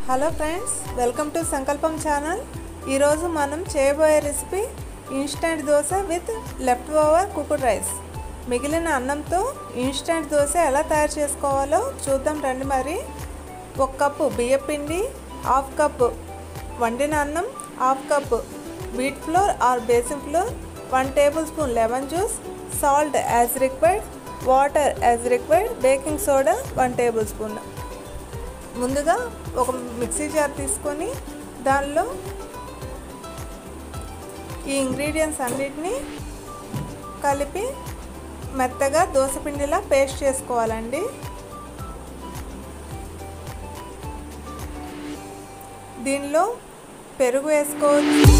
Hello friends, welcome to సంకల్పం channel. ఈరోజు మనం చేయబోయే recipe instant dosa with left over cooked rice. మిగిలిన అన్నంతో ఇన్స్టెంట్ దోశ ఎలా తయారు చేసుకోవాలో చూద్దాం రండి. మరి 1 కప్పు బియ్యపిండి, 1/2 కప్పు వండిన అన్నం, 1/2 cup wheat flour or besan flour, 1 tablespoon lemon juice, salt as required, water as required, baking soda 1 tablespoon. ముందుగా ఒక మిక్సీ జార్ తీసుకొని దానిలో ఈ ఇంగ్రీడియంట్స్ అన్నిటినీ కలిపి మెత్తగా దోసపిండిలా పేస్ట్ చేసుకోవాలండి. దీనిలో పెరుగు వేసుకోవచ్చు,